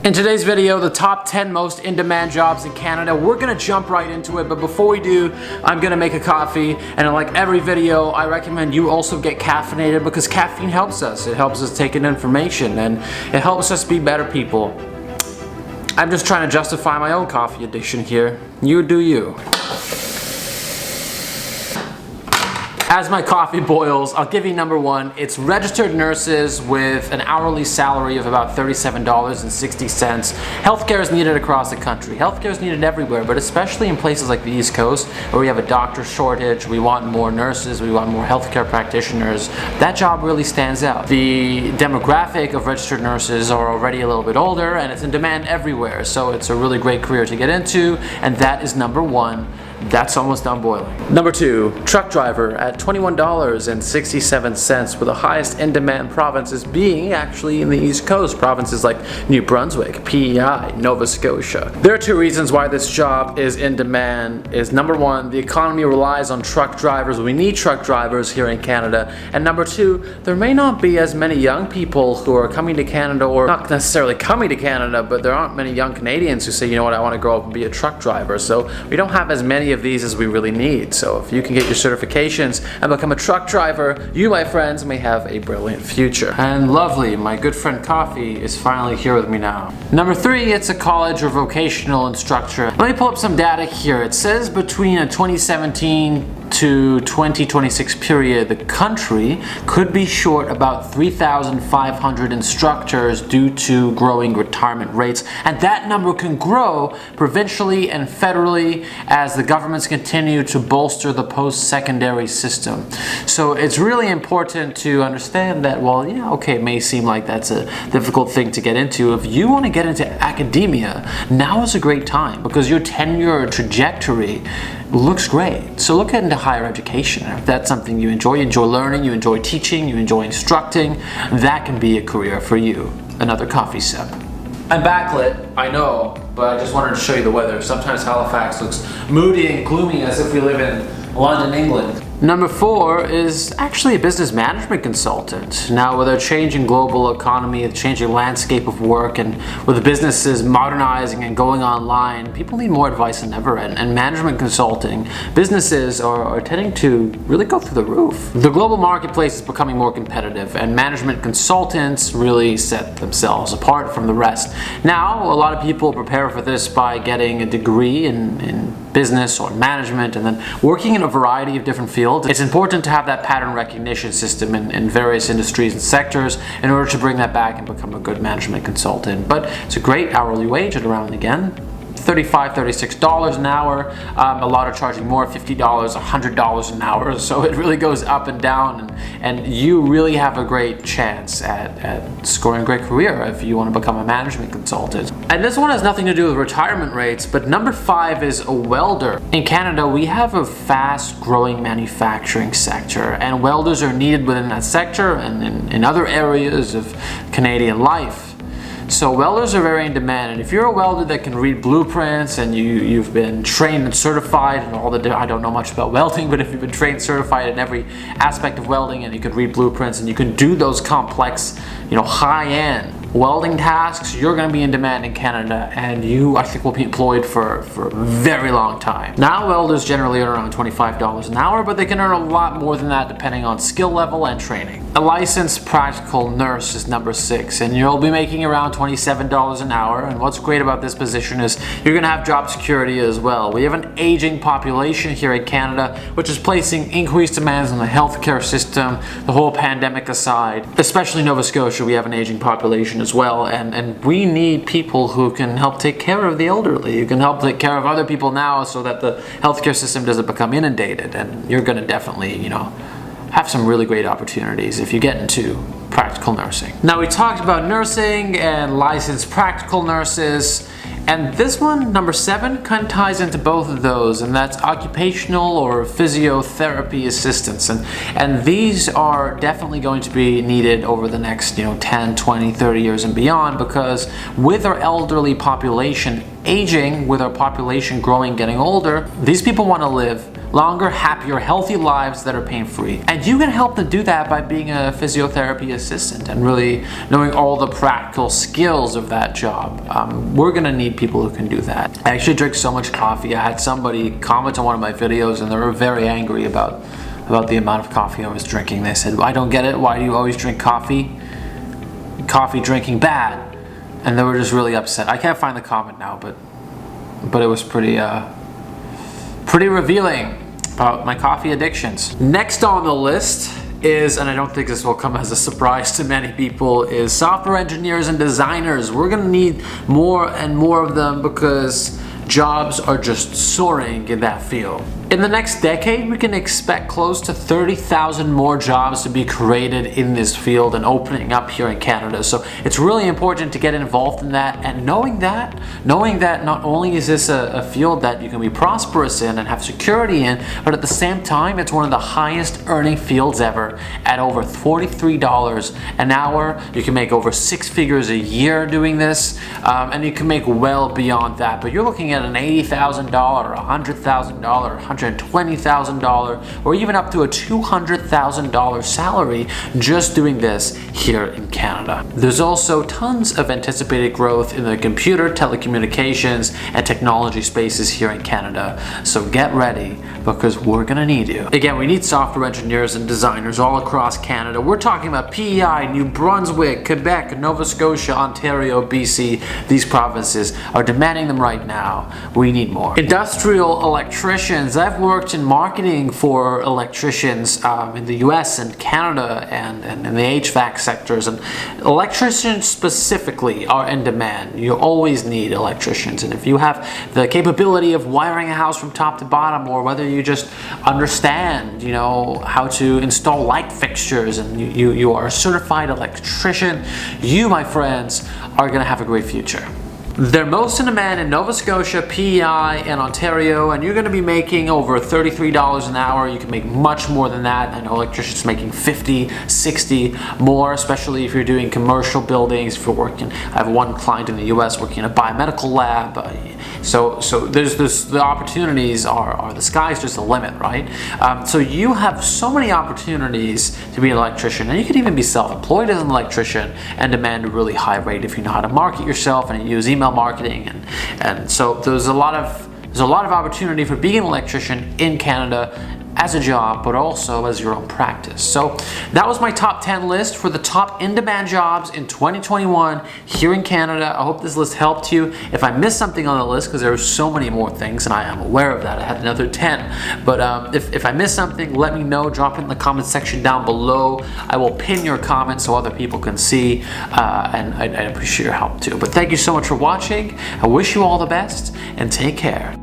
In today's video, the top 10 most in-demand jobs in Canada. We're gonna jump right into it, but before we do, I'm gonna make a coffee, and like every video, I recommend you also get caffeinated because caffeine helps us. It helps us take in information, and it helps us be better people. I'm just trying to justify my own coffee addiction here. You do you. As my coffee boils, I'll give you number one. It's registered nurses with an hourly salary of about $37.60. Healthcare is needed across the country. Healthcare is needed everywhere, but especially in places like the East Coast where we have a doctor shortage, we want more nurses, we want more healthcare practitioners. That job really stands out. The demographic of registered nurses are already a little bit older and it's in demand everywhere, so it's a really great career to get into, and that is number one. That's almost done boiling. Number two, truck driver at $21.67, with the highest in-demand provinces being actually in the East Coast, provinces like New Brunswick, PEI, Nova Scotia. There are two reasons why this job is in demand. Is number one, the economy relies on truck drivers. We need truck drivers here in Canada. And number two, there may not be as many young people who are coming to Canada, or not necessarily coming to Canada, but there aren't many young Canadians who say, you know what, I want to grow up and be a truck driver. So we don't have as many of these as we really need. So if you can get your certifications and become a truck driver, you, my friends, may have a brilliant future. And lovely, my good friend Coffee is finally here with me now. Number three, it's a college or vocational instructor. Let me pull up some data here. It says between a 2017 to 2026 period, the country could be short about 3,500 instructors due to growing retirement rates, and that number can grow provincially and federally as the governments continue to bolster the post-secondary system. So it's really important to understand that, well, yeah, okay, it may seem like that's a difficult thing to get into. If you want to get into academia, now is a great time because your tenure trajectory looks great. So look into higher education. If that's something you enjoy learning, you enjoy teaching, you enjoy instructing, that can be a career for you. Another coffee sip. I'm backlit, I know, but I just wanted to show you the weather. Sometimes Halifax looks moody and gloomy as if we live in London, England. Number four is actually a business management consultant. Now, with a changing global economy, the changing landscape of work, and with businesses modernizing and going online, people need more advice than ever, and management consulting businesses are tending to really go through the roof. The global marketplace is becoming more competitive, and management consultants really set themselves apart from the rest. Now, a lot of people prepare for this by getting a degree in business or management and then working in a variety of different fields. It's important to have that pattern recognition system in various industries and sectors in order to bring that back and become a good management consultant. But it's a great hourly wage at around, again, $35, $36 an hour. A lot are charging more, $50, $100 an hour. So it really goes up and down, and you really have a great chance at scoring a great career if you want to become a management consultant. And this one has nothing to do with retirement rates, but number five is a welder. In Canada, we have a fast growing manufacturing sector, and welders are needed within that sector and in other areas of Canadian life. So welders are very in demand, and if you're a welder that can read blueprints and you've been trained and certified and I don't know much about welding, but if you've been trained, certified in every aspect of welding, and you could read blueprints and you can do those complex, high-end welding tasks, you're going to be in demand in Canada, and you, I think, will be employed for a very long time. Now, welders generally earn around $25 an hour, but they can earn a lot more than that depending on skill level and training. A licensed practical nurse is number six, and you'll be making around $27 an hour. And what's great about this position is you're going to have job security as well. We have an aging population here in Canada, which is placing increased demands on the healthcare system, the whole pandemic aside. Especially Nova Scotia, we have an aging population as well, and we need people who can help take care of the elderly. You can help take care of other people now so that the healthcare system doesn't become inundated, and you're going to definitely, have some really great opportunities if you get into practical nursing. Now, we talked about nursing and licensed practical nurses, and this one, number seven, kind of ties into both of those, and that's occupational or physiotherapy assistants. And these are definitely going to be needed over the next 10, 20, 30 years and beyond, because with our elderly population aging, with our population growing, getting older, these people want to live longer, happier, healthy lives that are pain-free. And you can help them do that by being a physiotherapy assistant and really knowing all the practical skills of that job. We're gonna need people who can do that. I actually drink so much coffee. I had somebody comment on one of my videos and they were very angry about the amount of coffee I was drinking. They said, I don't get it, why do you always drink coffee? Coffee drinking bad. And they were just really upset. I can't find the comment now, but it was pretty revealing about my coffee addictions. Next on the list is, and I don't think this will come as a surprise to many people, is software engineers and designers. We're gonna need more and more of them because jobs are just soaring in that field. In the next decade, we can expect close to 30,000 more jobs to be created in this field and opening up here in Canada. So it's really important to get involved in that, and knowing that not only is this a field that you can be prosperous in and have security in, but at the same time, it's one of the highest earning fields ever at over $43 an hour. You can make over 6 figures a year doing this, and you can make well beyond that. But you're looking at an $80,000, $100,000, $120,000, or even up to a $200,000 salary just doing this here in Canada. There's also tons of anticipated growth in the computer, telecommunications, and technology spaces here in Canada. So get ready because we're gonna need you. Again, we need software engineers and designers all across Canada. We're talking about PEI, New Brunswick, Quebec, Nova Scotia, Ontario, BC. These provinces are demanding them right now. We need more. Industrial electricians. I've worked in marketing for electricians in the US and Canada and in the HVAC sectors, and electricians specifically are in demand. You always need electricians, and if you have the capability of wiring a house from top to bottom, or whether you just understand, you know, how to install light fixtures and you are a certified electrician, you, my friends, are going to have a great future. They're most in demand in Nova Scotia, PEI, and Ontario, and you're going to be making over $33 an hour. You can make much more than that. I know electricians making 50, 60 more, especially if you're doing commercial buildings, if you're working. I have one client in the US working in a biomedical lab. So there's the opportunities are the sky's just the limit, right? So you have so many opportunities to be an electrician, and you can even be self-employed as an electrician and demand a really high rate if you know how to market yourself and use email marketing, and so there's a lot of opportunity for being an electrician in Canada as a job, but also as your own practice. So that was my top 10 list for the top in-demand jobs in 2021 here in Canada. I hope this list helped you. If I missed something on the list, because there are so many more things, and I am aware of that, I had another 10, but if I missed something, let me know. Drop it in the comment section down below. I will pin your comment so other people can see, and I'd appreciate your help too. But thank you so much for watching. I wish you all the best, and take care.